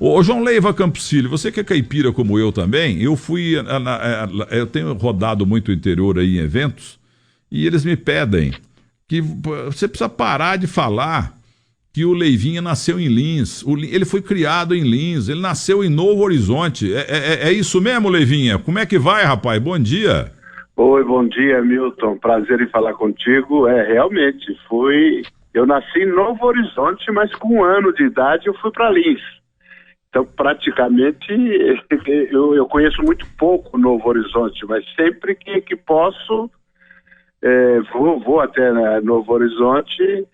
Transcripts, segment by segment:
Ô, João Leiva Campos Filho, você que é caipira como eu também, eu tenho rodado muito o interior aí em eventos, e eles me pedem que você precisa parar de falar que o Leivinha nasceu em Lins. Ele foi criado em Lins, ele nasceu em Novo Horizonte. É isso mesmo, Leivinha? Como é que vai, rapaz? Bom dia. Oi, bom dia, Milton. Prazer em falar contigo. Realmente, eu nasci em Novo Horizonte, mas com 1 ano de idade eu fui para Lins. Então, praticamente, eu conheço muito pouco Novo Horizonte, mas sempre que posso, vou até Novo Horizonte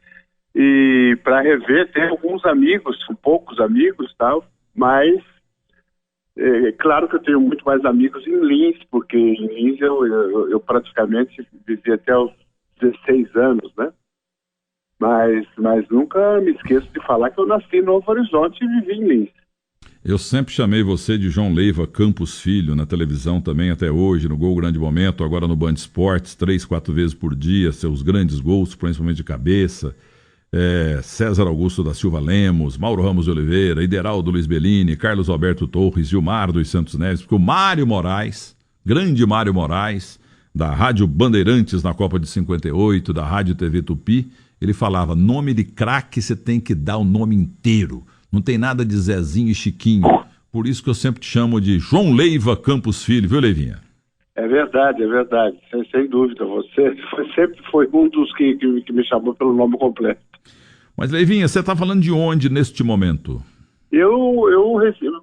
e para rever, tem alguns amigos, são poucos amigos, tal, mas claro que eu tenho muito mais amigos em Lins, porque em Lins eu praticamente vivi até os 16 anos, né? Mas nunca me esqueço de falar que eu nasci em Novo Horizonte e vivi em Lins. Eu sempre chamei você de João Leiva Campos Filho, na televisão também até hoje, no Gol Grande Momento, agora no Band Esportes, 3, 4 vezes por dia, seus grandes gols, principalmente de cabeça. César Augusto da Silva Lemos, Mauro Ramos de Oliveira, Ideraldo Luiz Bellini, Carlos Alberto Torres, Gilmar dos Santos Neves, porque o Mário Moraes, grande Mário Moraes, da Rádio Bandeirantes na Copa de 58, da Rádio TV Tupi, ele falava, nome de craque você tem que dar o nome inteiro, não tem nada de Zezinho e Chiquinho, por isso que eu sempre te chamo de João Leiva Campos Filho, viu, Leivinha? É verdade, sem dúvida, você sempre foi um dos que me chamou pelo nome completo. Mas, Leivinha, você está falando de onde neste momento? Eu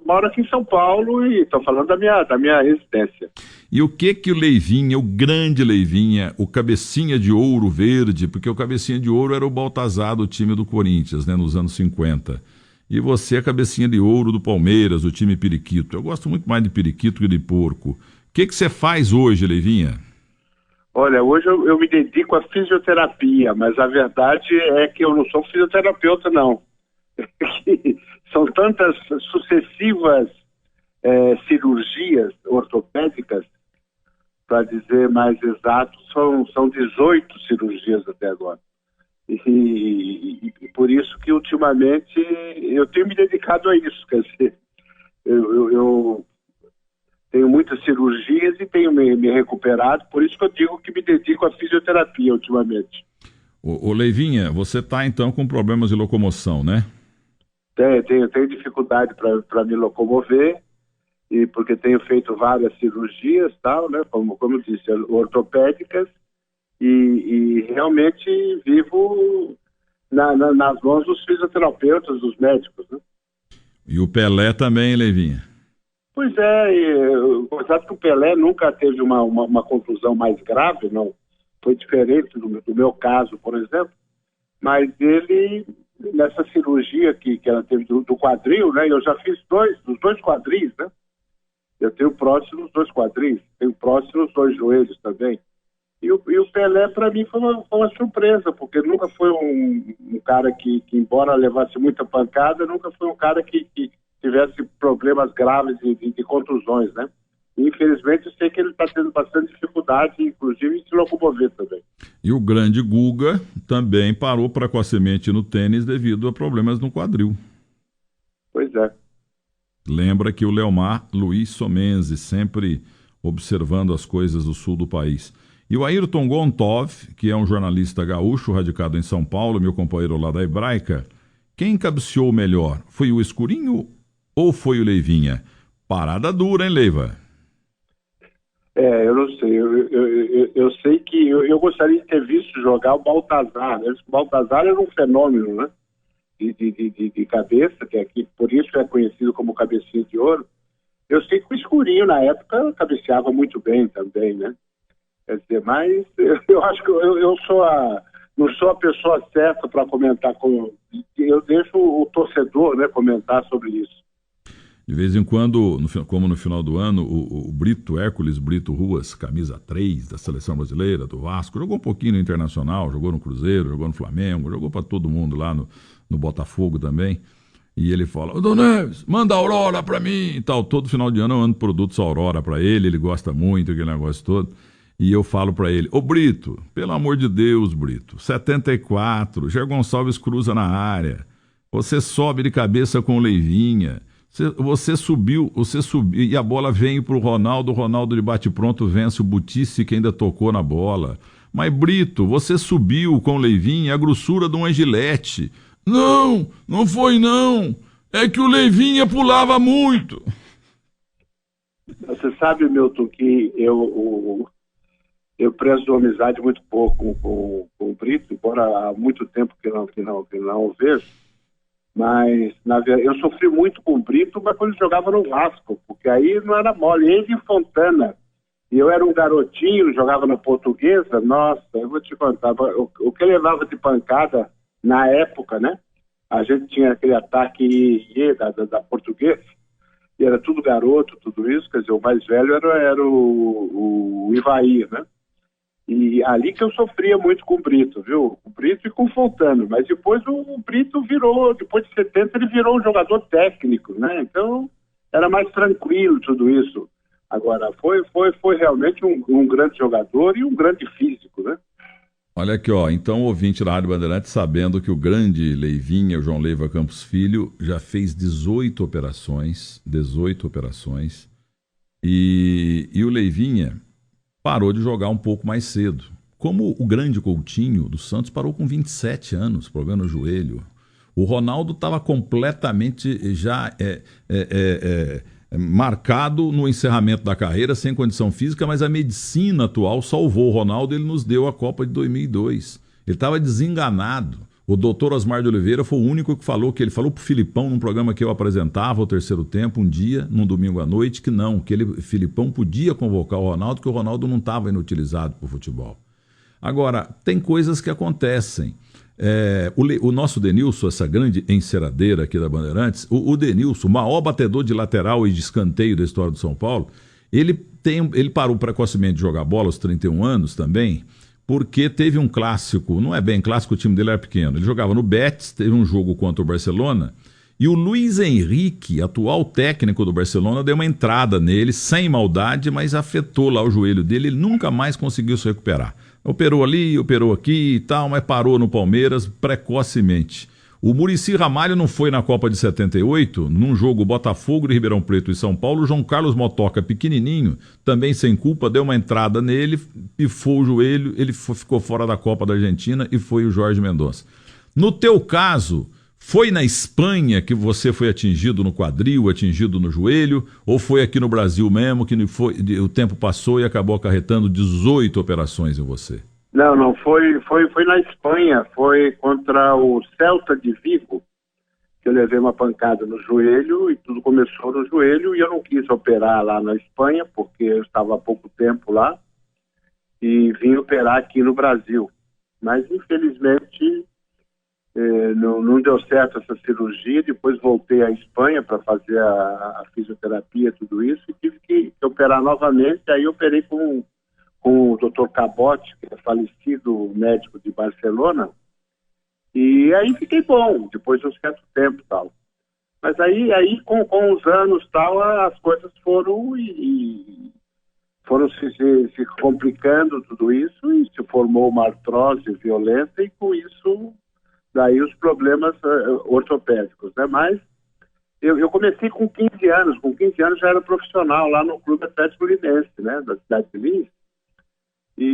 moro aqui em São Paulo e estou falando da minha residência. E o que o Leivinha, o grande Leivinha, o cabecinha de ouro verde, porque o cabecinha de ouro era o Baltazar do time do Corinthians, né, nos anos 50. E você é a cabecinha de ouro do Palmeiras, do time Periquito. Eu gosto muito mais de Periquito que de porco. O que você faz hoje, Leivinha? Olha, hoje eu me dedico à fisioterapia, mas a verdade é que eu não sou fisioterapeuta, não. São tantas sucessivas cirurgias ortopédicas, para dizer mais exato, são 18 cirurgias até agora. E por isso que ultimamente eu tenho me dedicado a isso, quer dizer, eu tenho muitas cirurgias e tenho me recuperado, por isso que eu digo que me dedico à fisioterapia ultimamente. Ô Leivinha, você está então com problemas de locomoção, né? Tenho dificuldade para me locomover, e porque tenho feito várias cirurgias, tal, né? Como eu disse, ortopédicas, e realmente vivo nas mãos dos fisioterapeutas, dos médicos, né? E o Pelé também, Leivinha? Pois sabe que o Pelé nunca teve uma contusão mais grave, não foi diferente do meu caso, por exemplo, mas ele, nessa cirurgia que ela teve do quadril, né, eu já fiz dos dois quadris, né, eu tenho prótese nos 2 quadris, tenho prótese nos 2 joelhos também, e o Pelé para mim foi uma surpresa, porque nunca foi um cara que embora levasse muita pancada, nunca foi um cara que tivesse problemas graves de contusões, né? E, infelizmente, eu sei que ele está tendo bastante dificuldade, inclusive, em se locomover também. E o grande Guga também parou precocemente no tênis devido a problemas no quadril. Pois é. Lembra que o Leomar Luiz Somenzi, sempre observando as coisas do sul do país. E o Ayrton Gontov, que é um jornalista gaúcho radicado em São Paulo, meu companheiro lá da Hebraica, quem cabeceou melhor? Foi o Escurinho ou foi o Leivinha? Parada dura, hein, Leiva? Eu não sei. Eu sei que eu gostaria de ter visto jogar o Baltazar, né? O Baltazar era um fenômeno, né? De cabeça, que aqui, por isso é conhecido como cabecinha de ouro. Eu sei que o Escurinho, na época, cabeceava muito bem também, né? Quer dizer, mas eu acho que eu não sou a pessoa certa para comentar. Eu deixo o torcedor, né, comentar sobre isso. De vez em quando, como no final do ano, o Brito, Hércules Brito Ruas, camisa 3 da Seleção Brasileira, do Vasco, jogou um pouquinho no Internacional, jogou no Cruzeiro, jogou no Flamengo, jogou para todo mundo lá no Botafogo também. E ele fala, ô Dom Neves, manda a Aurora para mim e tal. Todo final de ano eu ando produtos Aurora para ele gosta muito, aquele negócio todo. E eu falo para ele, ô Brito, pelo amor de Deus, Brito, 74, Jair Gonçalves cruza na área, você sobe de cabeça com o Leivinha, Você subiu e a bola vem para o Ronaldo de bate-pronto vence o Butice que ainda tocou na bola. Mas Brito, você subiu com o Leivinha a grossura de um Gillette. Não, não foi não. É que o Leivinha pulava muito. Você sabe, Milton, que eu prezo amizade muito pouco com o Brito, embora há muito tempo que não o vejo. Mas eu sofri muito com o Brito, mas quando ele jogava no Vasco, porque aí não era mole. Ele e Fontana. E eu era um garotinho, jogava na Portuguesa. Nossa, eu vou te contar. O que eu levava de pancada na época, né? A gente tinha aquele ataque da Portuguesa, e era tudo garoto, tudo isso. Quer dizer, o mais velho era o Ivaí, né? E ali que eu sofria muito com o Brito, viu? O Brito e com o Fontana. Mas depois o Brito virou, depois de 70, ele virou um jogador técnico, né? Então, era mais tranquilo tudo isso. Agora, foi realmente um grande jogador e um grande físico, né? Olha aqui, ó. Então, o ouvinte da Rádio Bandeirantes, sabendo que o grande Leivinha, o João Leiva Campos Filho, já fez 18 operações. E o Leivinha parou de jogar um pouco mais cedo. Como o grande Coutinho do Santos parou com 27 anos, problema no joelho. O Ronaldo estava completamente já marcado no encerramento da carreira, sem condição física, mas a medicina atual salvou o Ronaldo, ele nos deu a Copa de 2002. Ele estava desenganado. O doutor Osmar de Oliveira foi o único que falou, que ele falou pro Filipão num programa que eu apresentava, o Terceiro Tempo, um dia, num domingo à noite, que não, que Filipão podia convocar o Ronaldo, que o Ronaldo não estava inutilizado para o futebol. Agora, tem coisas que acontecem. O nosso Denilson, essa grande enceradeira aqui da Bandeirantes, o Denilson, o maior batedor de lateral e de escanteio da história do São Paulo, ele parou precocemente de jogar bola aos 31 anos também, porque teve um clássico, não é bem clássico, o time dele era pequeno, ele jogava no Betis, teve um jogo contra o Barcelona, e o Luiz Henrique, atual técnico do Barcelona, deu uma entrada nele, sem maldade, mas afetou lá o joelho dele, ele nunca mais conseguiu se recuperar. Operou ali, operou aqui e tal, mas parou no Palmeiras precocemente. O Muricy Ramalho não foi na Copa de 78, num jogo Botafogo de Ribeirão Preto e São Paulo, o João Carlos Motoca, pequenininho, também sem culpa, deu uma entrada nele, pifou o joelho, ele ficou fora da Copa da Argentina e foi o Jorge Mendonça. No teu caso, foi na Espanha que você foi atingido no quadril, atingido no joelho, ou foi aqui no Brasil mesmo que o tempo passou e acabou acarretando 18 operações em você? Não, foi na Espanha, foi contra o Celta de Vigo, que eu levei uma pancada no joelho e tudo começou no joelho e eu não quis operar lá na Espanha, porque eu estava há pouco tempo lá e vim operar aqui no Brasil. Mas, infelizmente, não deu certo essa cirurgia, depois voltei à Espanha para fazer a fisioterapia, tudo isso, e tive que operar novamente, aí eu operei com o Dr. Cabote, que é falecido médico de Barcelona, e aí fiquei bom, depois de um certo tempo e tal. Mas aí com os anos tal, as coisas foram se complicando tudo isso, e se formou uma artrose violenta, e com isso, daí os problemas ortopédicos, né? Mas eu comecei com 15 anos já era profissional lá no Clube Atlético Linense, né, da cidade de Lins.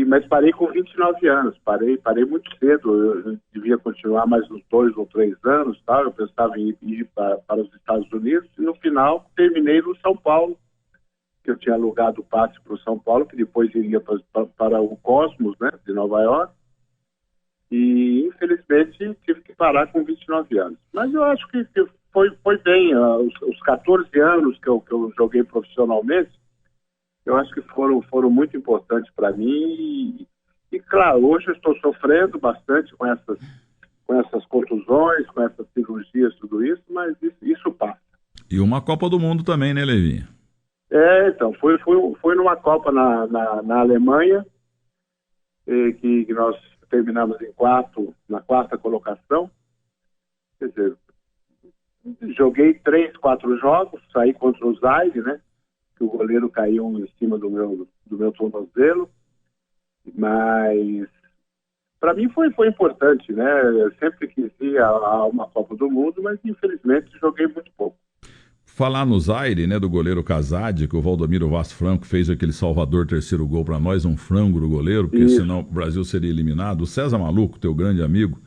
Mas parei com 29 anos, parei muito cedo, eu devia continuar mais uns 2 ou 3 anos, tá? Eu pensava em ir para os Estados Unidos, e no final terminei no São Paulo, que eu tinha alugado o passe para o São Paulo, que depois iria para o Cosmos, né, de Nova York, e infelizmente tive que parar com 29 anos. Mas eu acho que foi bem, os 14 anos que eu joguei profissionalmente, eu acho que foram muito importantes para mim e, claro, hoje eu estou sofrendo bastante com essas contusões, com essas cirurgias, tudo isso, mas isso passa. E uma Copa do Mundo também, né, Leivinha? Então, foi numa Copa na Alemanha, que nós terminamos na quarta colocação, quer dizer, joguei 3, 4 jogos, saí contra o Zaire, né? Que o goleiro caiu em cima do meu tornozelo, mas para mim foi importante, né? Eu sempre quis ir a uma Copa do Mundo, mas infelizmente joguei muito pouco. Falar no Zaire, né, do goleiro Casade, que o Valdomiro Vaz Franco fez aquele Salvador terceiro gol para nós, um frango do goleiro, porque senão o Brasil seria eliminado. O César Maluco, teu grande amigo,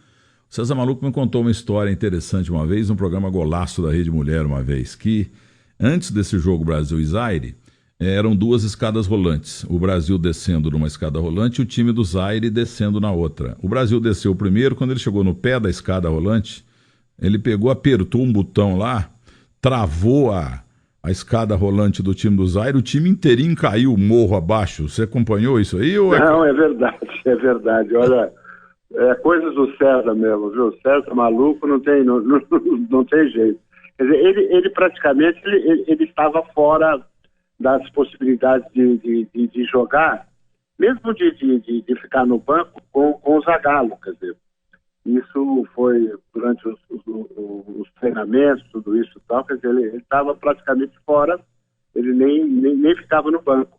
o César Maluco me contou uma história interessante uma vez, no programa Golaço da Rede Mulher uma vez, que antes desse jogo Brasil e Zaire, eram 2 escadas rolantes. O Brasil descendo numa escada rolante e o time do Zaire descendo na outra. O Brasil desceu primeiro, quando ele chegou no pé da escada rolante, ele pegou, apertou um botão lá, travou a escada rolante do time do Zaire, o time inteirinho caiu morro abaixo. Você acompanhou isso aí? Ou Não, é verdade. Olha, coisas do César mesmo, viu? César Maluco não tem jeito. Quer dizer, ele praticamente ele estava fora das possibilidades de jogar, mesmo de ficar no banco com o Zagallo, quer dizer. Isso foi durante os treinamentos, tudo isso e tal, quer dizer, ele estava praticamente fora, ele nem ficava no banco.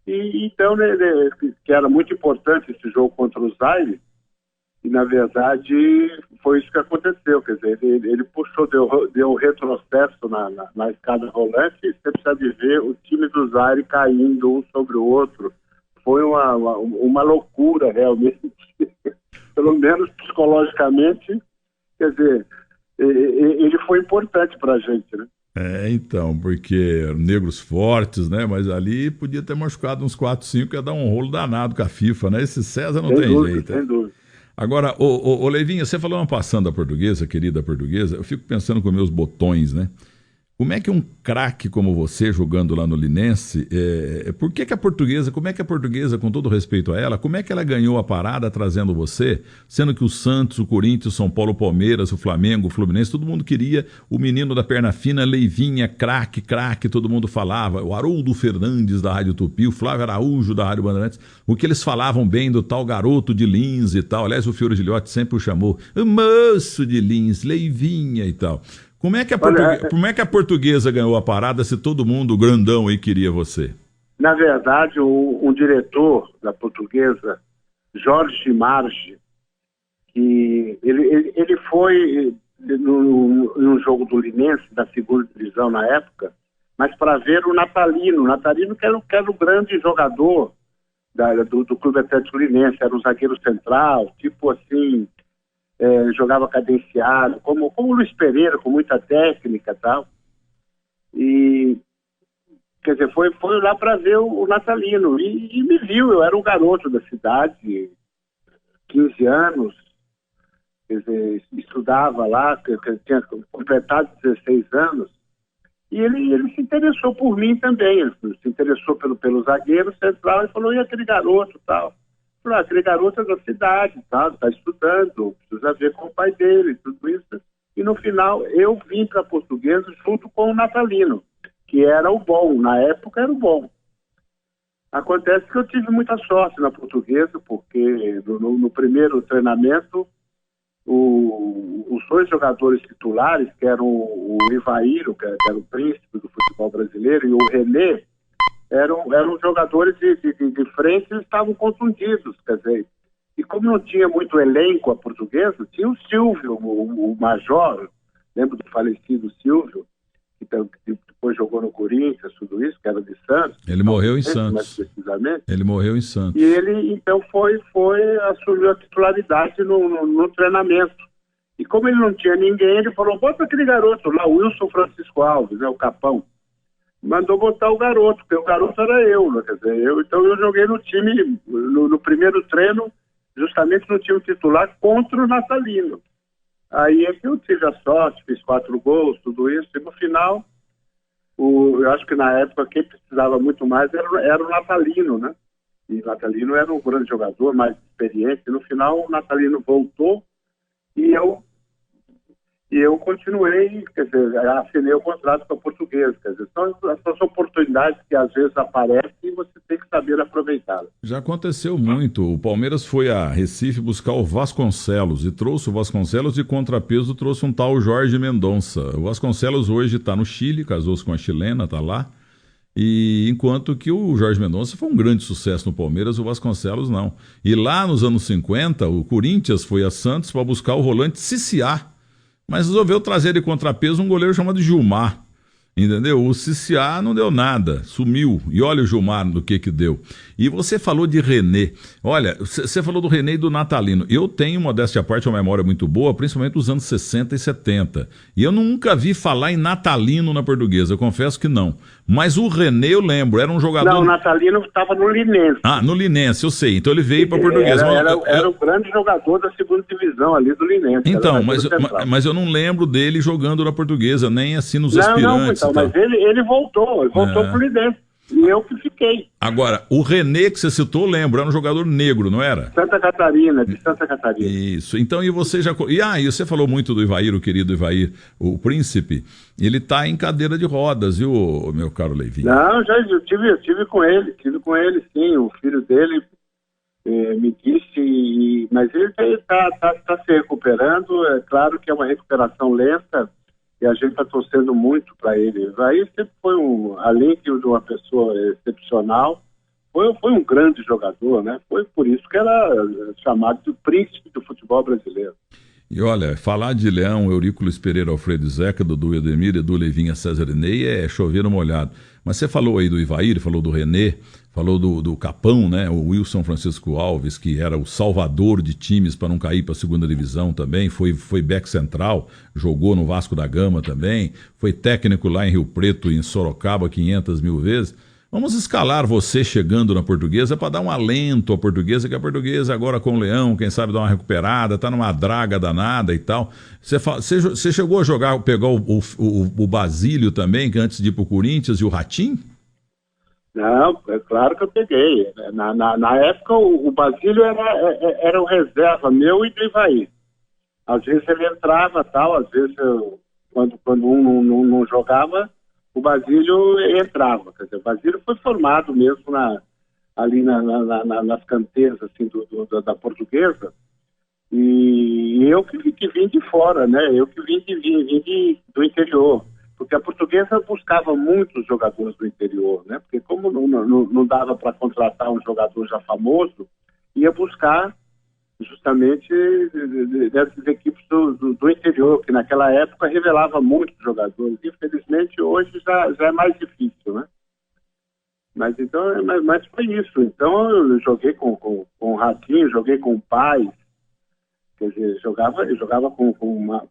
E então, né, que era muito importante esse jogo contra o Zaire, e na verdade foi isso que aconteceu, quer dizer, ele puxou, deu um retrocesso na escada rolante, e você precisa de ver o time do Zaire caindo um sobre o outro. Foi uma loucura realmente. Pelo menos psicologicamente, quer dizer, ele foi importante para a gente, né? Então, porque negros fortes, né? Mas ali podia ter machucado uns 4, 5, ia dar um rolo danado com a FIFA, né? Esse César não tem jeito. Sem dúvida. Agora, ô Leivinho, você falou uma passando da portuguesa, querida portuguesa, eu fico pensando com meus botões, né? Como é que um craque como você, jogando lá no Linense, como é que a portuguesa, com todo respeito a ela, como é que ela ganhou a parada trazendo você, sendo que o Santos, o Corinthians, o São Paulo, o Palmeiras, o Flamengo, o Fluminense, todo mundo queria o menino da perna fina, Leivinha, craque, todo mundo falava, o Haroldo Fernandes da Rádio Tupi, o Flávio Araújo da Rádio Bandeirantes, o que eles falavam bem do tal garoto de Lins e tal, aliás, o Fiore Gilhote sempre o chamou, moço de Lins, Leivinha e tal. Como é que a portuguesa ganhou a parada se todo mundo grandão aí queria você? Na verdade, um diretor da portuguesa, Jorge Marge, que ele foi num jogo do Linense, da segunda divisão na época, mas para ver o Natalino. O Natalino que era o grande jogador do Clube Atlético Linense, era um zagueiro central, tipo assim... jogava cadenciado, como o Luiz Pereira, com muita técnica e tal. E, quer dizer, foi lá para ver o Natalino. E me viu, eu era um garoto da cidade, 15 anos, quer dizer, estudava lá, tinha completado 16 anos. E ele se interessou por mim também, ele se interessou pelo zagueiro central e falou, e aquele garoto e tal. Aquele garoto é da cidade, tá? Está estudando, precisa ver com o pai dele, tudo isso. E no final eu vim para a Portuguesa junto com o Natalino, que era o bom, na época era o bom. Acontece que eu tive muita sorte na Portuguesa, porque no primeiro treinamento, os 2 jogadores titulares, que eram o Ivaíro, que era o príncipe do futebol brasileiro, e o René, eram jogadores de frente e estavam contundidos, quer dizer, e como não tinha muito elenco a Portuguesa, tinha o Silvio, o Major, lembro do falecido Silvio, que depois jogou no Corinthians, tudo isso, que era de Santos. Ele morreu em Santos. Mais precisamente. Ele morreu em Santos. E ele, então, assumiu a titularidade no treinamento. E como ele não tinha ninguém, ele falou, bota aquele garoto lá, o Wilson Francisco Alves, né, o Capão. Mandou botar o garoto, porque o garoto era eu, né? Quer dizer, então eu joguei no time, no primeiro treino, justamente no time titular, contra o Natalino. Aí é que eu tive a sorte, fiz 4 gols, tudo isso, e no final, eu acho que na época quem precisava muito mais era o Natalino, né? E o Natalino era um grande jogador, mais experiente, e no final o Natalino voltou e eu continuei, quer dizer, assinei o contrato com a Portuguesa, quer dizer, são essas oportunidades que às vezes aparecem e você tem que saber aproveitá-las. Já aconteceu muito, o Palmeiras foi a Recife buscar o Vasconcelos e trouxe o Vasconcelos, de contrapeso trouxe um tal Jorge Mendonça. O Vasconcelos hoje está no Chile, casou-se com a chilena, está lá, e enquanto que o Jorge Mendonça foi um grande sucesso no Palmeiras, o Vasconcelos não. E lá nos anos 50, o Corinthians foi a Santos para buscar o volante Ciciá, mas resolveu trazer de contrapeso um goleiro chamado Gilmar. Entendeu? O CCA não deu nada, sumiu. E olha o Gilmar do que deu. E você falou de René. Olha, você falou do René e do Natalino. Eu tenho, modéstia à parte, uma memória muito boa, principalmente dos anos 60 e 70. E eu nunca vi falar em Natalino na Portuguesa, eu confesso que não. Mas o René eu lembro, era um jogador... Não, o Natalino estava no Linense. Ah, no Linense, eu sei. Então ele veio para Portuguesa. Era o grande jogador da segunda divisão ali do Linense. Então, mas eu não lembro dele jogando na Portuguesa, nem assim nos aspirantes. Não, mas ele voltou pro Linense. E eu que fiquei. Agora, o René que você citou, eu lembro, era um jogador negro, não era? De Santa Catarina. Isso. Então, e você já... E você falou muito do Ivair, o querido Ivair, o príncipe. Ele tá em cadeira de rodas, viu, meu caro Leivinho? Não, eu tive com ele, sim. O filho dele me disse, mas ele tá se recuperando. É claro que é uma recuperação lenta, e a gente está torcendo muito para ele. Aí sempre foi além de uma pessoa excepcional, foi um grande jogador, né? Foi por isso que era chamado de príncipe do futebol brasileiro. E olha, falar de Leão, Eurículo Pereira, Alfredo Zeca, Dudu Edemir, Edu Leivinha, César Ney é chover no molhado. Mas você falou aí do Ivair, falou do René, falou do Capão, né? O Wilson Francisco Alves, que era o salvador de times para não cair para a segunda divisão também, foi back central, jogou no Vasco da Gama também, foi técnico lá em Rio Preto e em Sorocaba 500 mil vezes. Vamos escalar você chegando na Portuguesa para dar um alento à Portuguesa, que a Portuguesa agora com o Leão, quem sabe dar uma recuperada, está numa draga danada e tal. Você chegou a jogar, pegar o Basílio também, que antes de ir para o Corinthians, e o Ratinho? Não, é claro que eu peguei. Na época o Basílio era o reserva meu e do Ivair. Às vezes ele entrava tal, às vezes quando um não jogava, o Basílio entrava. Quer dizer, o Basílio foi formado mesmo ali nas canteiras assim, da Portuguesa, e eu que vim de fora, né? Eu que vim do interior, porque a Portuguesa buscava muitos jogadores do interior, né? Porque como não dava para contratar um jogador já famoso, ia buscar justamente dessas equipes do interior, que naquela época revelava muitos jogadores. Infelizmente, hoje já é mais difícil, né? Mas foi isso. Então, eu joguei com o Ratinho, joguei com o Paz, quer dizer, eu jogava com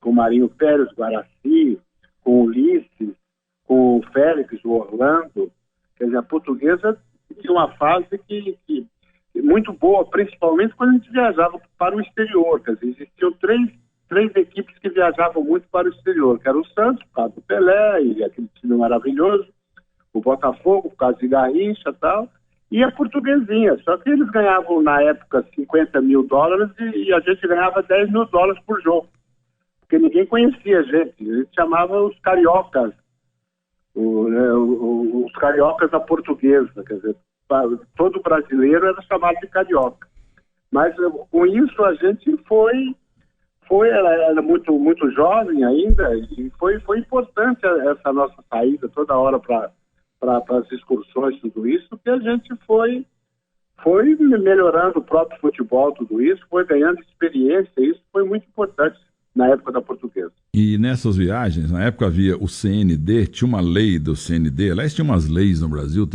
o Marinho Pérez, Guaraci, com o Ulisses, com o Félix, o Orlando. Quer dizer, a Portuguesa tinha uma fase que muito boa, principalmente quando a gente viajava para o exterior. Quer dizer, existiam três equipes que viajavam muito para o exterior, que era o Santos, por causa do Pelé, e aquele time maravilhoso, o Botafogo, por causa de Garrincha e tal, e a Portuguesinha. Só que eles ganhavam, na época, $50 mil e a gente ganhava $10 mil por jogo, porque ninguém conhecia a gente chamava os cariocas, os cariocas da Portuguesa, quer dizer, todo brasileiro era chamado de carioca. Mas com isso a gente era muito jovem ainda, e foi importante essa nossa saída toda hora para as excursões, tudo isso, porque a gente foi melhorando o próprio futebol, tudo isso, foi ganhando experiência, isso foi muito importante na época da Portuguesa. E nessas viagens, na época havia o CND, tinha uma lei do CND, aliás, tinha umas leis no Brasil,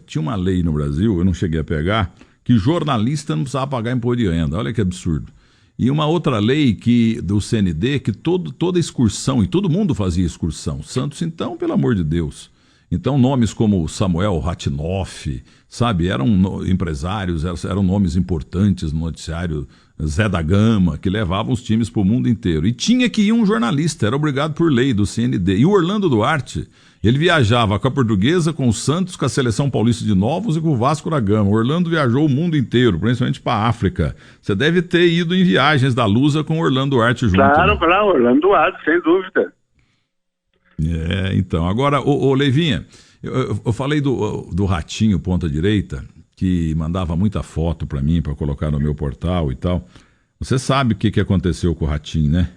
tinha uma lei no Brasil, eu não cheguei a pegar, que jornalista não precisava pagar imposto de renda, olha que absurdo. E uma outra lei do CND, que toda excursão, e todo mundo fazia excursão, Santos então, pelo amor de Deus. Então nomes como Samuel Ratinoff, sabe, eram empresários, eram nomes importantes no noticiário, Zé da Gama, que levavam os times para o mundo inteiro. E tinha que ir um jornalista, era obrigado por lei do CND. E o Orlando Duarte, ele viajava com a Portuguesa, com o Santos, com a Seleção Paulista de Novos e com o Vasco da Gama. O Orlando viajou o mundo inteiro, principalmente para a África. Você deve ter ido em viagens da Lusa com o Orlando Duarte junto. Claro, né? Claro, Orlando Duarte, sem dúvida. Então. Agora, ô Leivinha, eu falei do Ratinho, ponta direita, que mandava muita foto para mim, para colocar no meu portal e tal. Você sabe o que aconteceu com o Ratinho, né?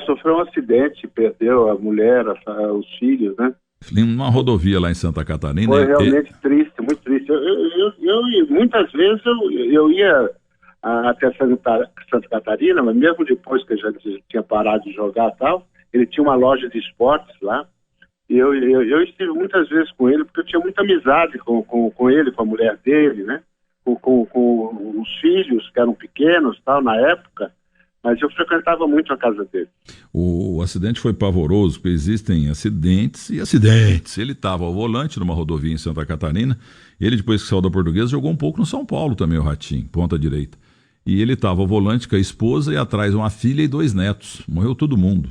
Sofreu um acidente, perdeu a mulher, os filhos, né? Numa rodovia lá em Santa Catarina. Foi realmente triste, muito triste. Eu muitas vezes eu ia até Santa Catarina, mas mesmo depois que eu já tinha parado de jogar e tal, ele tinha uma loja de esportes lá, E eu estive muitas vezes com ele, porque eu tinha muita amizade com ele, com a mulher dele, né? Com os filhos, que eram pequenos, tal, na época, mas eu frequentava muito a casa dele. O acidente foi pavoroso, porque existem acidentes e acidentes. Ele estava ao volante numa rodovia em Santa Catarina, ele, depois que saiu da Portuguesa, jogou um pouco no São Paulo também, o Ratinho, ponta direita. E ele estava ao volante com a esposa e atrás uma filha e 2 netos. Morreu todo mundo.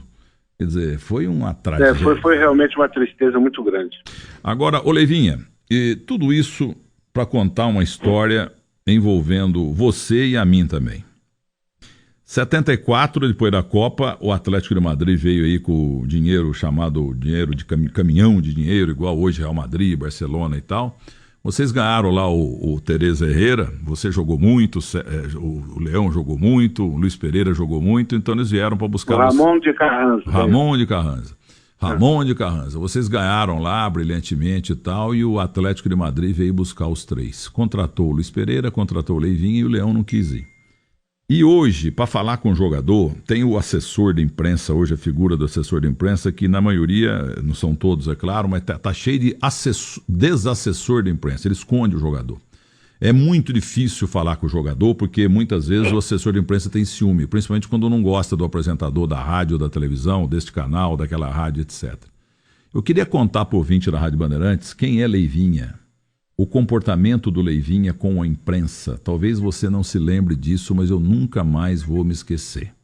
Quer dizer, foi uma tragédia. Foi realmente uma tristeza muito grande. Agora, Leivinha, e tudo isso para contar uma história envolvendo você e a mim também. 74, depois da Copa, o Atlético de Madrid veio aí com o dinheiro chamado dinheiro de caminhão de dinheiro, igual hoje Real Madrid, Barcelona e tal. Vocês ganharam lá o Tereza Herrera, você jogou muito, o Leão jogou muito, o Luiz Pereira jogou muito, então eles vieram para buscar... Ramon de Carranza. Ramon de Carranza. Vocês ganharam lá brilhantemente e tal, e o Atlético de Madrid veio buscar os 3. Contratou o Luiz Pereira, contratou o Leivinha e o Leão não quis ir. E hoje, para falar com o jogador, tem o assessor de imprensa, hoje a figura do assessor de imprensa, que na maioria, não são todos, é claro, mas tá cheio de desassessor de imprensa, ele esconde o jogador. É muito difícil falar com o jogador, porque muitas vezes o assessor de imprensa tem ciúme, principalmente quando não gosta do apresentador da rádio, da televisão, deste canal, daquela rádio, etc. Eu queria contar para o ouvinte da Rádio Bandeirantes quem é Leivinha. O comportamento do Leivinha com a imprensa. Talvez você não se lembre disso, mas eu nunca mais vou me esquecer.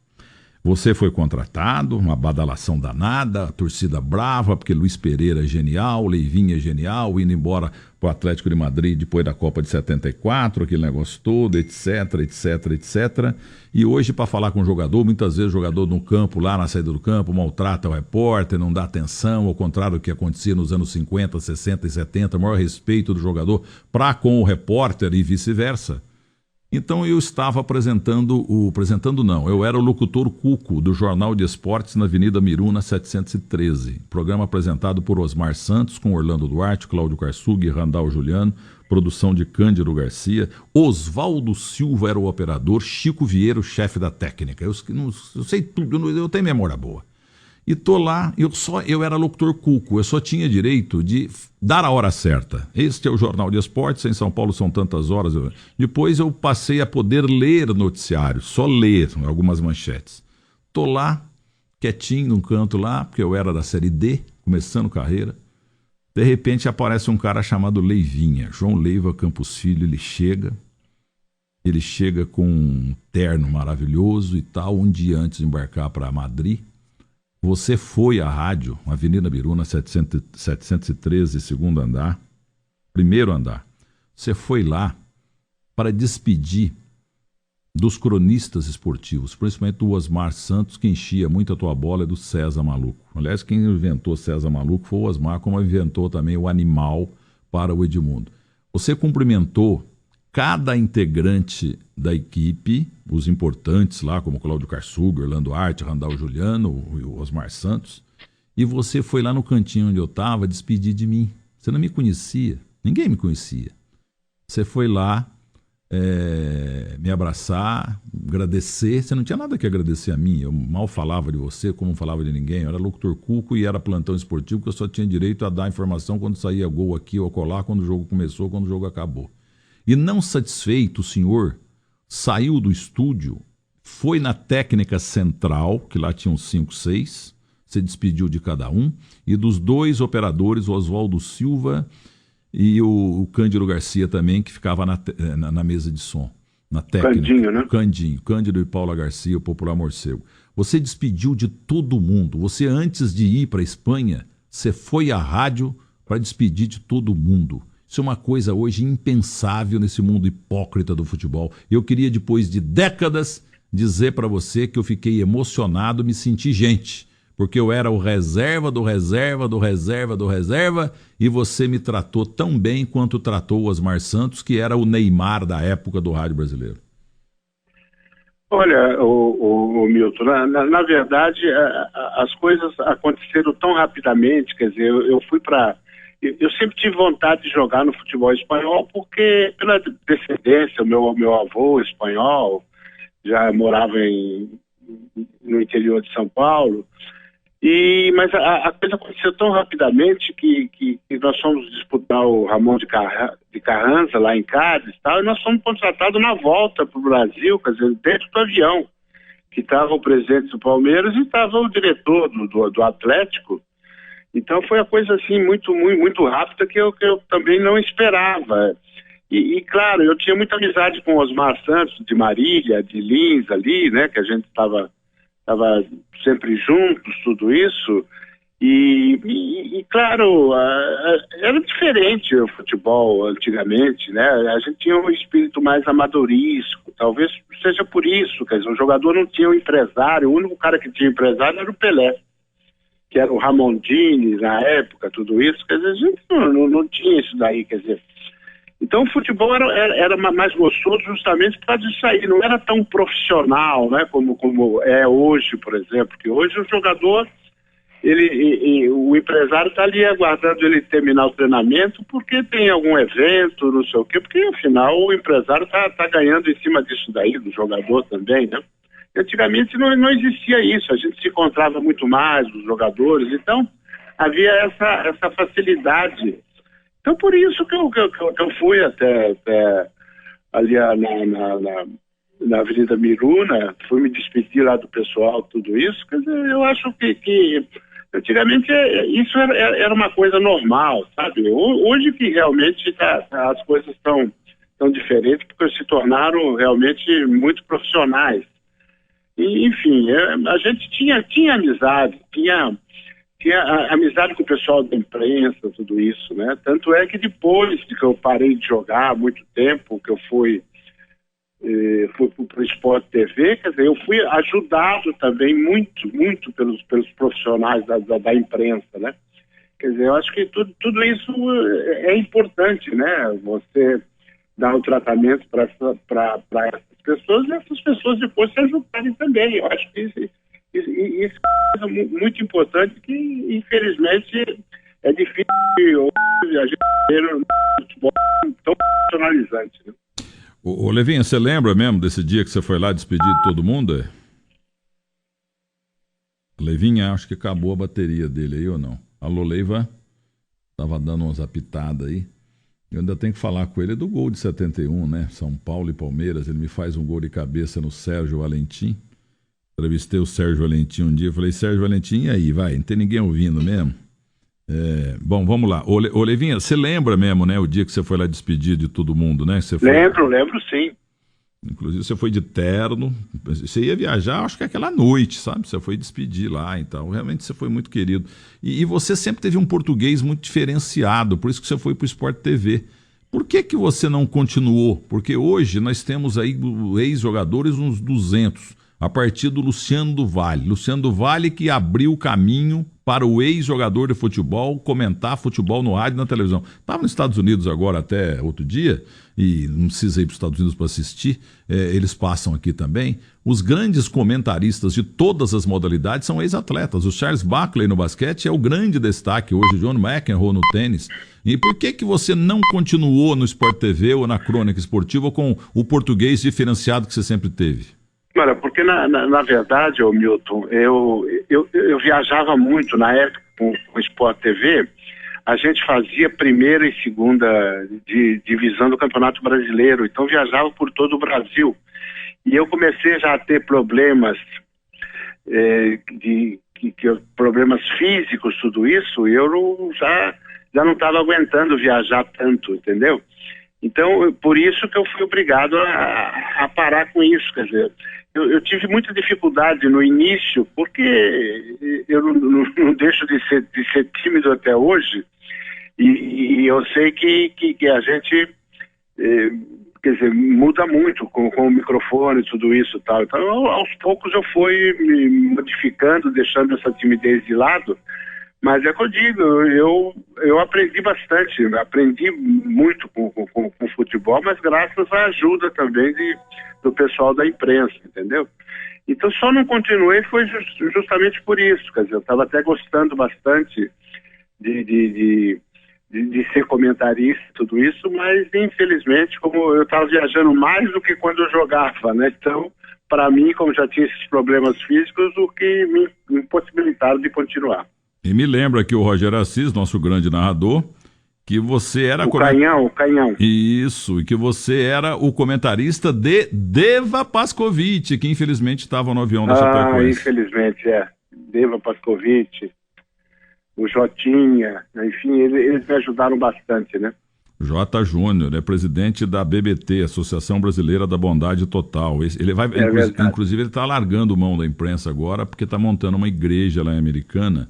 Você foi contratado, uma badalação danada, a torcida brava, porque Luiz Pereira é genial, Leivinha é genial, indo embora para o Atlético de Madrid depois da Copa de 74, aquele negócio todo, etc, etc, etc. E hoje, para falar com o jogador, muitas vezes o jogador no campo, lá na saída do campo, maltrata o repórter, não dá atenção, ao contrário do que acontecia nos anos 50, 60 e 70, maior respeito do jogador para com o repórter e vice-versa. Então eu estava eu era o locutor Cuco do Jornal de Esportes na Avenida Miruna 713, programa apresentado por Osmar Santos com Orlando Duarte, Cláudio Karsug e Randall Juliano, produção de Cândido Garcia, Oswaldo Silva era o operador, Chico Vieira o chefe da técnica. Eu sei tudo, eu tenho memória boa. E tô lá, eu era locutor Cuco, eu só tinha direito de dar a hora certa. Este é o Jornal de Esportes, em São Paulo são tantas horas. Depois eu passei a poder ler noticiários, só ler algumas manchetes. Tô lá, quietinho num canto lá, porque eu era da Série D, começando carreira. De repente aparece um cara chamado Leivinha, João Leiva Campos Filho, ele chega com um terno maravilhoso e tal, um dia antes de embarcar para Madrid. Você foi à rádio, Avenida Miruna 713, segundo andar, primeiro andar. Você foi lá para despedir dos cronistas esportivos, principalmente do Osmar Santos, que enchia muito a tua bola, e do César Maluco. Aliás, quem inventou César Maluco foi o Osmar, como inventou também o Animal para o Edmundo. Você cumprimentou cada integrante da equipe, os importantes lá, como Cláudio Karsug, Orlando Arte, Randall Juliano e o Osmar Santos, e você foi lá no cantinho onde eu estava despedir de mim. Você não me conhecia, ninguém me conhecia. Você foi lá me abraçar, agradecer. Você não tinha nada que agradecer a mim, eu mal falava de você, como não falava de ninguém. Eu era locutor Cuco e era plantão esportivo, que eu só tinha direito a dar informação quando saía gol aqui ou acolá, quando o jogo começou, quando o jogo acabou. E não satisfeito, o senhor saiu do estúdio, foi na técnica central, que lá tinham 5, 6, se despediu de cada um, e dos 2 operadores, o Oswaldo Silva e o Cândido Garcia também, que ficava na mesa de som, na técnica. Candinho, né? Cândido e Paula Garcia, o popular morcego. Você despediu de todo mundo. Você, antes de ir para a Espanha, você foi à rádio para despedir de todo mundo. Isso é uma coisa hoje impensável nesse mundo hipócrita do futebol. Eu queria, depois de décadas, dizer para você que eu fiquei emocionado, me senti gente, porque eu era o reserva do reserva do reserva do reserva e você me tratou tão bem quanto tratou o Osmar Santos, que era o Neymar da época do rádio brasileiro. Olha, o Milton, na verdade, as coisas aconteceram tão rapidamente, quer dizer, eu fui para... Eu sempre tive vontade de jogar no futebol espanhol, porque pela descendência, o meu avô espanhol já morava no interior de São Paulo, Mas a coisa aconteceu tão rapidamente que nós fomos disputar o Ramon de Carranza lá em Cádiz e tal, e nós fomos contratados na volta para o Brasil, quer dizer, dentro do avião, que estava o presidente do Palmeiras e estava o diretor do Atlético. Então foi uma coisa assim muito rápida que eu também não esperava. Claro, eu tinha muita amizade com Osmar Santos, de Marília, de Lins ali, né, que a gente estava sempre juntos, tudo isso. Claro, era diferente o futebol antigamente, né? A gente tinha um espírito mais amadorístico, talvez seja por isso, quer dizer, o jogador não tinha um empresário, o único cara que tinha empresário era o Pelé, que era o Ramondini na época, tudo isso, quer dizer, a gente não tinha isso daí, quer dizer. Então o futebol era mais gostoso justamente por causa disso aí, não era tão profissional, né, como é hoje, por exemplo, que hoje o jogador, o empresário está ali aguardando ele terminar o treinamento porque tem algum evento, não sei o quê, porque afinal o empresário está ganhando em cima disso daí, do jogador também, né? Antigamente não existia isso, a gente se encontrava muito mais, os jogadores, então havia essa facilidade. Então por isso que eu fui até ali na Avenida Miruna, fui me despedir lá do pessoal, tudo isso, quer dizer, eu acho que antigamente isso era uma coisa normal, sabe? Hoje que realmente as coisas estão diferentes, porque se tornaram realmente muito profissionais. E, enfim, a gente tinha amizade, tinha amizade com o pessoal da imprensa, tudo isso, né? Tanto é que depois de que eu parei de jogar há muito tempo, que eu fui para o Sport TV, quer dizer, eu fui ajudado também muito pelos profissionais da imprensa, né? Quer dizer, eu acho que tudo isso é importante, né? Você dar um tratamento para essas pessoas e essas pessoas depois se ajudarem também. Eu acho que isso é uma coisa muito importante que, infelizmente, é difícil hoje a gente ter um futebol tão profissionalizante, né? Ô Levinha, você lembra mesmo desse dia que você foi lá despedir de todo mundo? Levinha, acho que acabou a bateria dele aí ou não? Alô, Leiva? Tava dando umas apitadas aí. Eu ainda tenho que falar com ele do gol de 71, né? São Paulo e Palmeiras. Ele me faz um gol de cabeça no Sérgio Valentim. Entrevistei o Sérgio Valentim um dia. Falei, Sérgio Valentim, e aí? Vai, não tem ninguém ouvindo mesmo? Bom, vamos lá. Ô Levinha, você lembra mesmo, né? O dia que você foi lá despedir de todo mundo, né? Lembro sim. Inclusive você foi de terno. Você ia viajar, acho que aquela noite, sabe? Você foi despedir lá e tal. Realmente você foi muito querido. E você sempre teve um português muito diferenciado, por isso que você foi para o Sport TV. Por que você não continuou? Porque hoje nós temos aí ex-jogadores uns 200, a partir do Luciano do Vale. Luciano do Vale que abriu o caminho para o ex-jogador de futebol comentar futebol no rádio e na televisão. Estava nos Estados Unidos agora até outro dia, e não precisa ir para os Estados Unidos para assistir, eles passam aqui também. Os grandes comentaristas de todas as modalidades são ex-atletas. O Charles Barkley no basquete é o grande destaque hoje, o John McEnroe no tênis. E por que você não continuou no Sport TV ou na Crônica Esportiva com o português diferenciado que você sempre teve? Olha, porque na verdade, Milton, eu viajava muito na época com o Sport TV. A gente fazia primeira e segunda divisão do Campeonato Brasileiro, então viajava por todo o Brasil. E eu comecei já a ter problemas, problemas físicos, tudo isso, e eu já não estava aguentando viajar tanto, entendeu? Então, por isso que eu fui obrigado a parar com isso, quer dizer, eu tive muita dificuldade no início, porque eu não deixo de ser tímido até hoje, e eu sei que a gente, quer dizer, muda muito com o microfone e tudo isso e tal. Então, aos poucos eu fui me modificando, deixando essa timidez de lado. Mas é que eu digo, eu aprendi bastante, aprendi muito com futebol, mas graças à ajuda também do pessoal da imprensa, entendeu? Então só não continuei foi justamente por isso, quer dizer, eu estava até gostando bastante de ser comentarista e tudo isso, mas infelizmente, como eu estava viajando mais do que quando eu jogava, né? Então para mim, como já tinha esses problemas físicos, o que me impossibilitaram de continuar. E me lembra que o Rogério Assis, nosso grande narrador, que você era... O Canhão. Isso, e que você era o comentarista de Deva Pascovitch, que infelizmente estava no avião da Chapecoense. Infelizmente, Deva Pascovitch, o Jotinha, enfim, eles me ajudaram bastante, né? J. Júnior, é presidente da BBT, Associação Brasileira da Bondade Total. Ele vai, inclusive, ele está largando mão da imprensa agora, porque está montando uma igreja lá em Americana.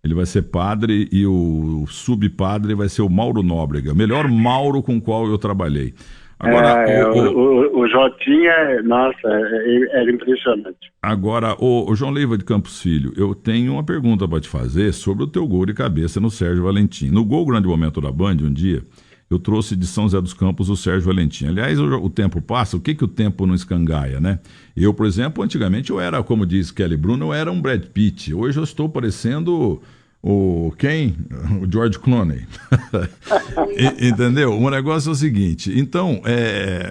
Ele vai ser padre e o subpadre vai ser o Mauro Nóbrega, o melhor Mauro com o qual eu trabalhei. Agora, o Jotinha, nossa, era impressionante. Agora, o João Leiva de Campos Filho, eu tenho uma pergunta para te fazer sobre o teu gol de cabeça no Sérgio Valentim. No Gol Grande Momento da Band, um dia, eu trouxe de São José dos Campos o Sérgio Valentim. Aliás, o tempo passa, o que o tempo não escangaia, né? Eu, por exemplo, antigamente eu era, como diz Kelly Bruno, eu era um Brad Pitt. Hoje eu estou parecendo o George Clooney. Entendeu? O negócio é o seguinte, então,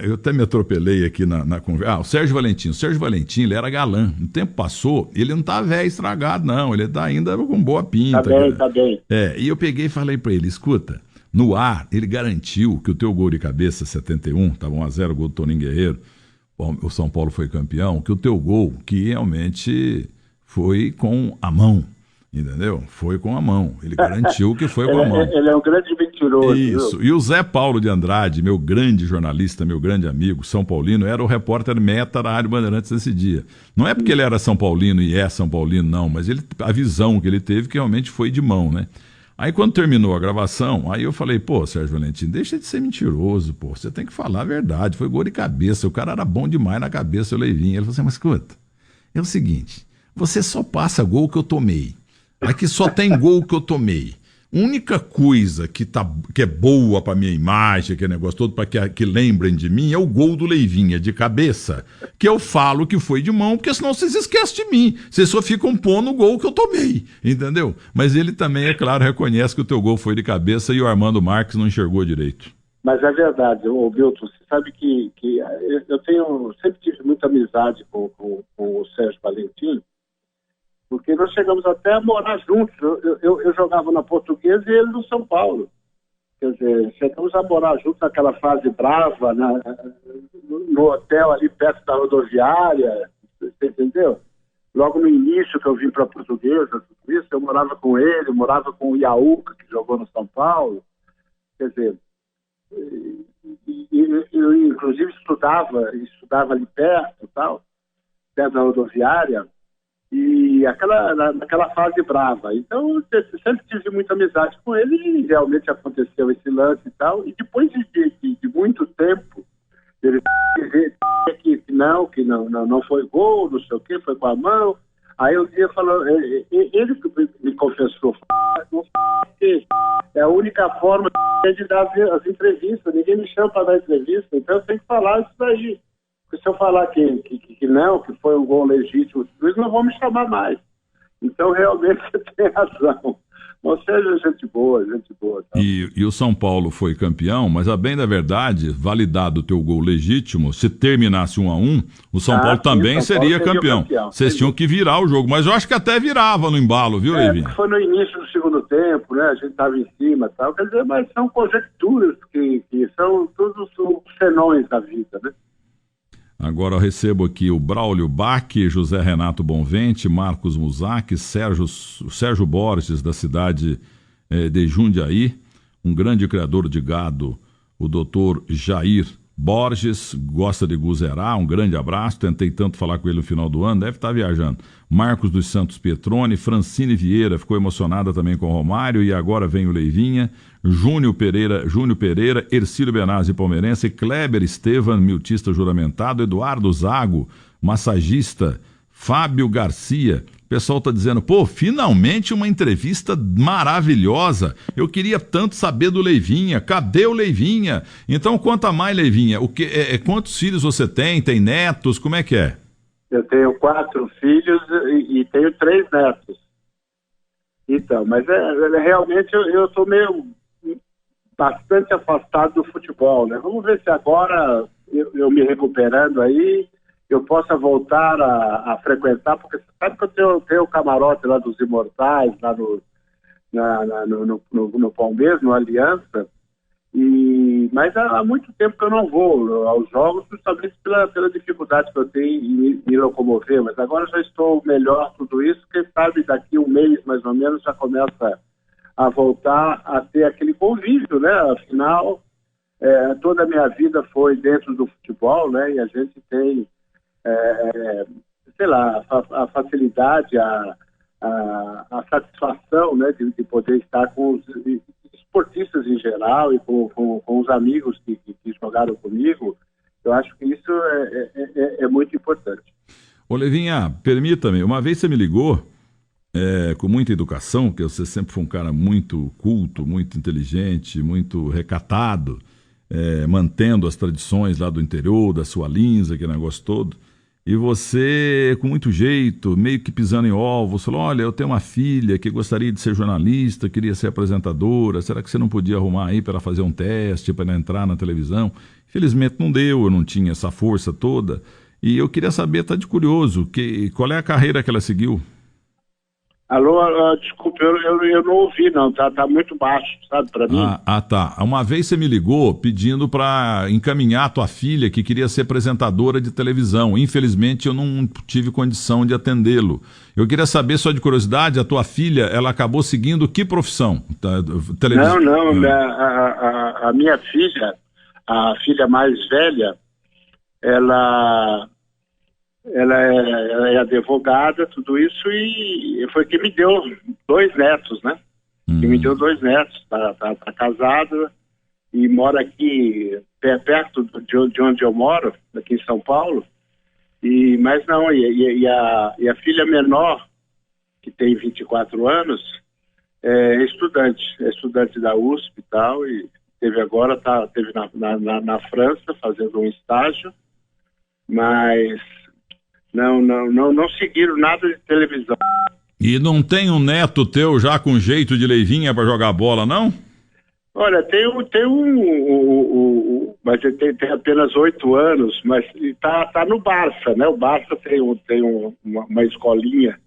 eu até me atropelei aqui na conversa. O Sérgio Valentim. O Sérgio Valentim, ele era galã. O tempo passou, ele não tá velho, estragado, não. Ele tá ainda com boa pinta. Tá bem. E eu peguei e falei pra ele, escuta, no ar, ele garantiu que o teu gol de cabeça, 71, tava 1-0, gol do Toninho Guerreiro, o São Paulo foi campeão, que o teu gol, que realmente foi com a mão, entendeu? Foi com a mão. Ele garantiu que foi com a mão. Ele é um grande mentiroso. Isso. Viu? E o Zé Paulo de Andrade, meu grande jornalista, meu grande amigo, São Paulino, era o repórter meta da Rádio Bandeirantes nesse dia. Não é porque ele era São Paulino e é São Paulino, não, mas a visão que ele teve que realmente foi de mão, né? Aí quando terminou a gravação, aí eu falei, pô, Sérgio Valentim, deixa de ser mentiroso, pô, você tem que falar a verdade, foi gol de cabeça, o cara era bom demais na cabeça, o Leivinho. Ele falou assim, mas escuta, é o seguinte, você só passa gol que eu tomei, aqui só tem gol que eu tomei. A única coisa que é boa pra minha imagem, aquele negócio todo, para que lembrem de mim, é o gol do Leivinha de cabeça, que eu falo que foi de mão, porque senão vocês esquecem de mim. Vocês só ficam pondo o gol que eu tomei, entendeu? Mas ele também, é claro, reconhece que o teu gol foi de cabeça e o Armando Marques não enxergou direito. Mas é verdade, Milton, você sabe que eu sempre tive muita amizade com o Sérgio Valentim, porque nós chegamos até a morar juntos. Eu jogava na Portuguesa e ele no São Paulo. Quer dizer, chegamos a morar juntos naquela fase brava, no hotel ali perto da rodoviária, você entendeu? Logo no início que eu vim para a Portuguesa, tudo isso, eu morava com ele, morava com o Iaúca, que jogou no São Paulo. Quer dizer, eu inclusive estudava ali perto da rodoviária, e naquela fase brava. Então, eu sempre tive muita amizade com ele e realmente aconteceu esse lance e tal. E depois de muito tempo, ele dizer que não foi gol, não sei o quê, foi com a mão. Aí um dia falou, ele me confessou, que é a única forma de dar as entrevistas, ninguém me chama para dar entrevista, então eu tenho que falar isso daí. Porque se eu falar que não, que foi um gol legítimo, eles não vão me chamar mais. Então, realmente, você tem razão. Ou seja, gente boa. Tá? E o São Paulo foi campeão, mas a bem da verdade, validado o teu gol legítimo, se terminasse 1-1, o São Paulo também seria campeão. Vocês tinham que virar o jogo, mas eu acho que até virava no embalo, viu, Leivinho? Foi no início do segundo tempo, né? A gente estava em cima e tal. Quer dizer, mas são conjecturas que são todos os senões da vida, né? Agora eu recebo aqui o Braulio Bach, José Renato Bonvente, Marcos Musac, Sérgio Borges, da cidade de Jundiaí, um grande criador de gado, o doutor Jair Borges, gosta de Guzerá, um grande abraço, tentei tanto falar com ele no final do ano, deve estar viajando. Marcos dos Santos Pietrone, Francine Vieira, ficou emocionada também com o Romário, e agora vem o Leivinha, Júnior Pereira, Ercílio Benazzi palmeirense, Kleber Estevan, miltista juramentado, Eduardo Zago, massagista, Fábio Garcia. O pessoal está dizendo, pô, finalmente uma entrevista maravilhosa. Eu queria tanto saber do Leivinha. Cadê o Leivinha? Então conta mais, Leivinha. Quantos filhos você tem? Tem netos? Como é que é? Eu tenho 4 filhos e tenho 3 netos. Então, mas realmente eu estou meio bastante afastado do futebol, né? Vamos ver se agora eu me recuperando aí eu possa voltar a frequentar, porque você sabe que eu tenho o camarote lá dos Imortais, lá no Palmeiras, no Aliança, mas há muito tempo que eu não vou aos jogos, justamente pela dificuldade que eu tenho em me locomover, mas agora já estou melhor tudo isso, quem sabe daqui um mês mais ou menos já começa a voltar a ter aquele convívio, né? Afinal, toda a minha vida foi dentro do futebol, né? E a gente tem, sei lá, a facilidade, a satisfação, né? De poder estar com os esportistas em geral e com os amigos que jogaram comigo. Eu acho que isso é muito importante. Ô Leivinha, permita-me, uma vez você me ligou com muita educação, que você sempre foi um cara muito culto, muito inteligente, muito recatado, mantendo as tradições lá do interior, da sua linza, aquele negócio todo. E você, com muito jeito, meio que pisando em ovos, falou, olha, eu tenho uma filha que gostaria de ser jornalista, queria ser apresentadora, será que você não podia arrumar aí para ela fazer um teste, para ela entrar na televisão? Infelizmente não deu, eu não tinha essa força toda. E eu queria saber, tá de curioso, qual é a carreira que ela seguiu? Alô, desculpa, eu não ouvi não, tá muito baixo, sabe, para mim. Tá. Uma vez você me ligou pedindo para encaminhar a tua filha que queria ser apresentadora de televisão. Infelizmente eu não tive condição de atendê-lo. Eu queria saber, só de curiosidade, a tua filha, ela acabou seguindo que profissão? Não, a minha filha, a filha mais velha, ela é advogada, tudo isso, e foi que me deu 2 netos, né? Que me deu 2 netos, tá casada e mora aqui perto de onde eu moro, aqui em São Paulo. Mas não, e a filha menor, que tem 24 anos, é estudante da USP e tal, e teve na França fazendo um estágio, mas não seguiram nada de televisão. E não tem um neto teu já com jeito de Leivinha para jogar bola, não? Olha, tem mas ele tem apenas 8 anos, mas tá no Barça, né? O Barça tem uma escolinha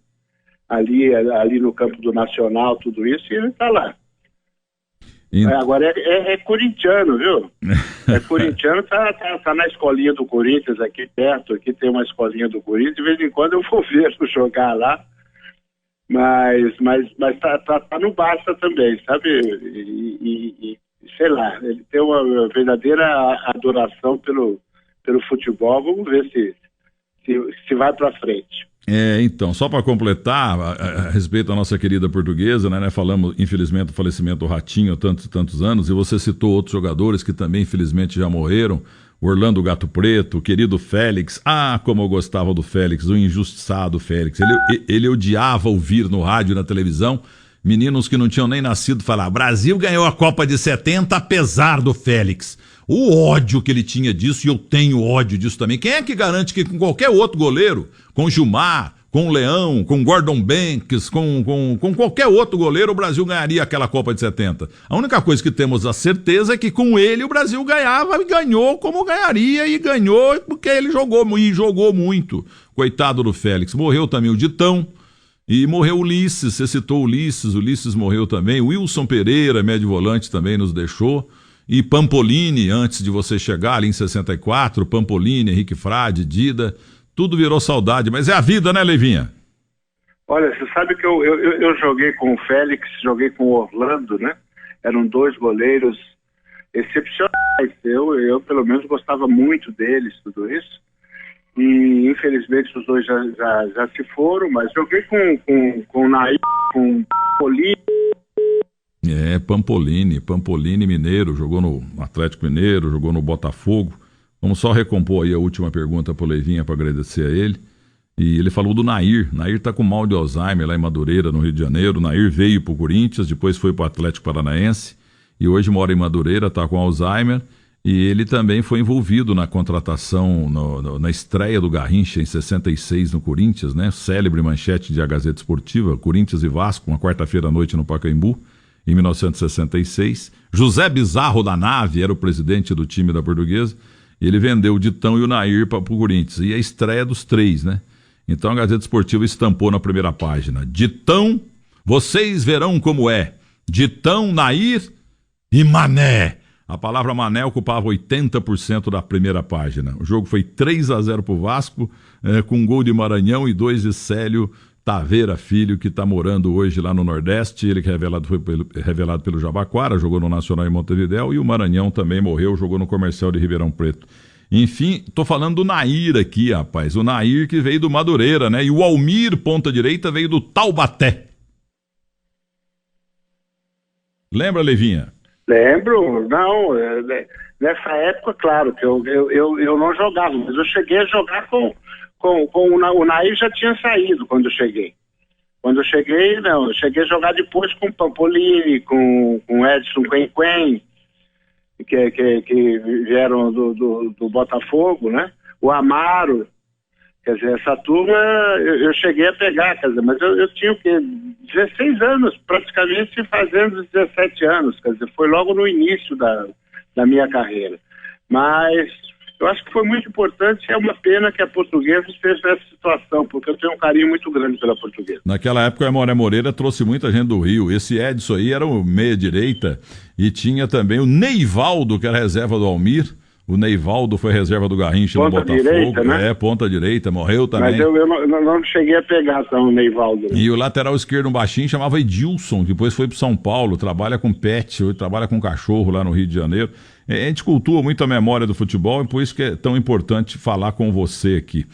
ali no campo do Nacional, tudo isso, e ele tá lá. Agora é corintiano, viu? É corintiano, tá na escolinha do Corinthians aqui perto, aqui tem uma escolinha do Corinthians, de vez em quando eu vou ver jogar lá, mas tá no Barça também, sabe? E sei lá, ele tem uma verdadeira adoração pelo futebol. Vamos ver se vai pra frente. Então, só para completar, a respeito da nossa querida portuguesa, né, falamos, infelizmente, do falecimento do Ratinho há tantos anos, e você citou outros jogadores que também, infelizmente, já morreram, o Orlando Gato Preto, o querido Félix, como eu gostava do Félix, o injustiçado Félix, ele odiava ouvir no rádio e na televisão, meninos que não tinham nem nascido falar, Brasil ganhou a Copa de 70 apesar do Félix. O ódio que ele tinha disso, e eu tenho ódio disso também. Quem é que garante que com qualquer outro goleiro, com Gilmar, com Leão, com Gordon Banks, com qualquer outro goleiro, o Brasil ganharia aquela Copa de 70? A única coisa que temos a certeza é que com ele o Brasil ganhava e ganhou como ganharia, e ganhou porque ele jogou muito. Coitado do Félix. Morreu também o Ditão. E morreu o Ulisses, você citou o Ulisses morreu também. Wilson Pereira, médio volante, também nos deixou. E Pampolini, antes de você chegar ali em 64, Pampolini, Henrique Frade, Dida, tudo virou saudade, mas é a vida, né, Leivinha? Olha, você sabe que eu joguei com o Félix, joguei com o Orlando, né? Eram 2 goleiros excepcionais. Eu pelo menos gostava muito deles, tudo isso. E infelizmente os 2 já se foram, mas joguei com o Nair, com o Pampolini. Pampolini Mineiro, jogou no Atlético Mineiro, jogou no Botafogo. Vamos só recompor aí a última pergunta pro Leivinha para agradecer a ele. E ele falou do Nair. Nair tá com mal de Alzheimer lá em Madureira, no Rio de Janeiro. Nair veio pro Corinthians, depois foi pro Atlético Paranaense e hoje mora em Madureira, tá com Alzheimer. E ele também foi envolvido na contratação, na estreia do Garrincha em 66 no Corinthians, né? Célebre manchete de A Gazeta Esportiva, Corinthians e Vasco, uma quarta-feira à noite no Pacaembu. Em 1966, José Bizarro da Nave era o presidente do time da Portuguesa, Ele vendeu o Ditão e o Nair para o Corinthians. E a estreia dos três, né? Então a Gazeta Esportiva estampou na primeira página: Ditão, vocês verão como é. Ditão, Nair e Mané. A palavra Mané ocupava 80% da primeira página. O jogo foi 3-0 para o Vasco, com um gol de Maranhão e 2 de Célio Taveira Filho, que está morando hoje lá no Nordeste. Ele que foi revelado pelo Jabaquara, jogou no Nacional em Montevidéu, e o Maranhão também morreu, jogou no Comercial de Ribeirão Preto. Enfim, tô falando do Nair aqui, rapaz. O Nair que veio do Madureira, né? E o Almir, ponta direita, veio do Taubaté. Lembra, Leivinha? Lembro, não, nessa época, claro, que eu não jogava, mas eu cheguei a jogar com o Nair já tinha saído quando eu cheguei. Quando eu cheguei, não, eu cheguei a jogar depois com o Pampolini, com o Edson Quen, que vieram do Botafogo, né? O Amaro, quer dizer, essa turma eu cheguei a pegar, quer dizer, mas eu tinha o quê? 16 anos, praticamente fazendo 17 anos, quer dizer, foi logo no início da minha carreira. Mas eu acho que foi muito importante, é uma pena que a Portuguesa esteja nessa situação, porque eu tenho um carinho muito grande pela Portuguesa. Naquela época o Aimoré Moreira trouxe muita gente do Rio. Esse Edson aí era o meia-direita, e tinha também o Neivaldo, que era reserva do Almir. O Neivaldo foi reserva do Garrincha no Botafogo. Ponta direita, né? Ponta direita, morreu também. Mas eu não cheguei a pegar o Neivaldo. Né? E o lateral esquerdo, um baixinho, chamava Edilson, depois foi pro São Paulo, trabalha com pet, hoje trabalha com cachorro lá no Rio de Janeiro. A gente cultua muito a memória do futebol, e por isso que é tão importante falar com você aqui.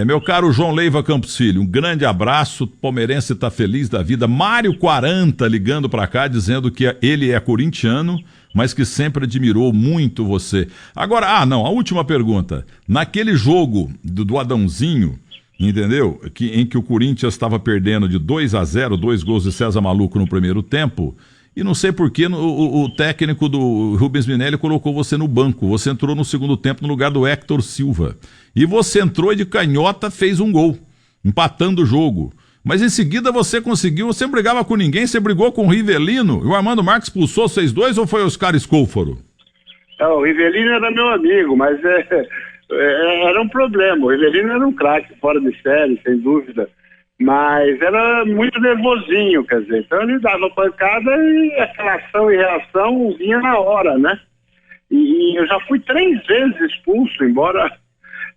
Meu caro João Leiva Campos Filho, um grande abraço, o palmeirense está feliz da vida. Mário 40 ligando para cá, dizendo que ele é corintiano, mas que sempre admirou muito você. Agora, a última pergunta. Naquele jogo do Adãozinho, entendeu? Em que o Corinthians estava perdendo de 2-0, 2 gols de César Maluco no primeiro tempo, e não sei por que o técnico do Rubens Minelli colocou você no banco. Você entrou no segundo tempo no lugar do Héctor Silva. E você entrou e de canhota fez um gol, empatando o jogo. Mas em seguida você não brigava com ninguém, você brigou com o Rivelino. E o Armando Marques expulsou vocês dois, ou foi Oscar Escôfaro? O Rivelino era meu amigo, mas era um problema. O Rivelino era um craque, fora de série, sem dúvida. Mas era muito nervosinho, quer dizer, então ele dava pancada e aquela ação e reação vinha na hora, né? E eu já fui 3 vezes expulso, embora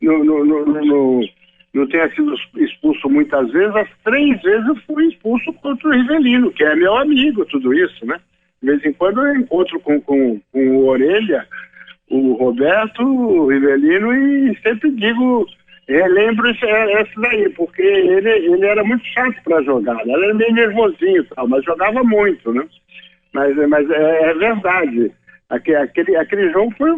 não tenha sido expulso muitas vezes, as 3 vezes eu fui expulso contra o Rivelino, que é meu amigo, tudo isso, né? De vez em quando eu encontro com o Orelha, o Roberto, o Rivelino, e sempre digo... relembro esse daí, porque ele era muito chato para jogar, ele era meio nervosinho e tal, mas jogava muito, né? Mas é verdade, aquele jogo foi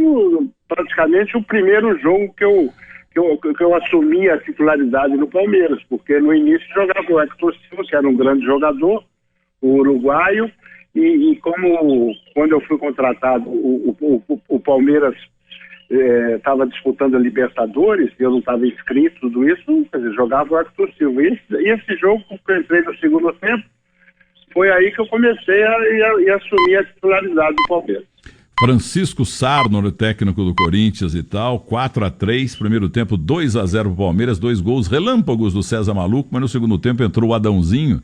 praticamente o primeiro jogo que eu assumi a titularidade no Palmeiras, porque no início jogava o Héctor Silva, que era um grande jogador, o uruguaio, e como quando eu fui contratado, o Palmeiras estava disputando a Libertadores, e eu não estava inscrito, tudo isso, quer dizer, jogava o Héctor Silva. E esse jogo que eu entrei no segundo tempo, foi aí que eu comecei a assumir a titularidade do Palmeiras. Francisco Sarno, técnico do Corinthians e tal, 4-3, primeiro tempo 2-0 pro Palmeiras, 2 gols relâmpagos do César Maluco, mas no segundo tempo entrou o Adãozinho,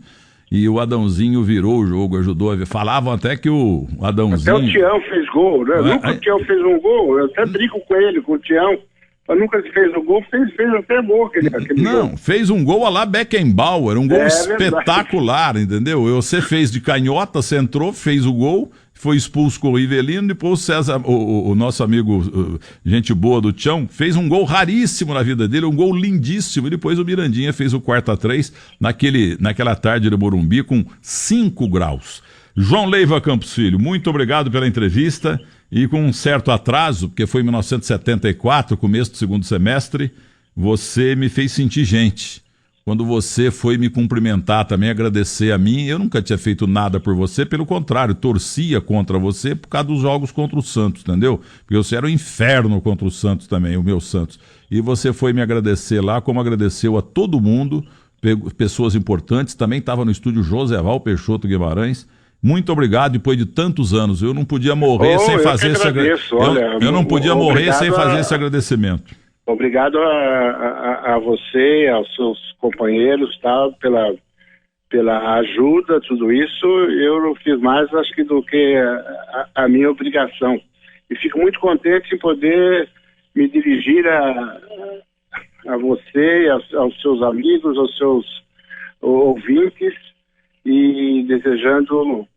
e o Adãozinho virou o jogo, ajudou a ver. Falavam até que o Adãozinho... Até o Tião fez gol, né? Nunca o Tião fez um gol, eu até brinco com ele, com o Tião. Mas nunca se fez um gol, fez até gol aquele Não, gol. Fez um gol a lá Beckenbauer, um gol espetacular, verdade. Entendeu? Você fez de canhota, você entrou, fez o gol, foi expulso com o Rivelino, depois o César, o nosso amigo, gente boa do Tião, fez um gol raríssimo na vida dele, um gol lindíssimo, e depois o Mirandinha fez o 4-3 naquela tarde de Morumbi com 5 graus. João Leiva Campos Filho, muito obrigado pela entrevista, e com um certo atraso, porque foi em 1974, começo do segundo semestre, você me fez sentir gente. Quando você foi me cumprimentar também, agradecer a mim, eu nunca tinha feito nada por você, pelo contrário, torcia contra você por causa dos jogos contra o Santos, entendeu? Porque você era um inferno contra o Santos também, o meu Santos. E você foi me agradecer lá, como agradeceu a todo mundo, pessoas importantes, também estava no estúdio Joséval Peixoto Guimarães, Muito obrigado, depois de tantos anos. Eu não podia morrer sem fazer esse agradecimento. Eu não podia morrer sem fazer esse agradecimento. Obrigado a você, aos seus companheiros, tal, pela ajuda, tudo isso. Eu não fiz mais, acho que, do que a minha obrigação. E fico muito contente em poder me dirigir a você, aos seus amigos, aos seus ouvintes, e desejando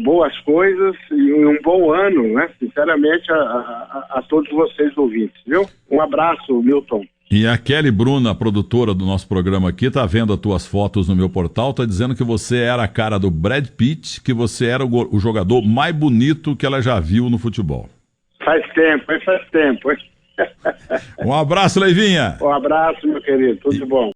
boas coisas e um bom ano, né? Sinceramente, a todos vocês ouvintes, viu? Um abraço, Milton. E a Kelly Bruna, a produtora do nosso programa aqui, tá vendo as tuas fotos no meu portal, tá dizendo que você era a cara do Brad Pitt, que você era o jogador mais bonito que ela já viu no futebol. Faz tempo. Um abraço, Leivinha. Um abraço, meu querido. Tudo de bom.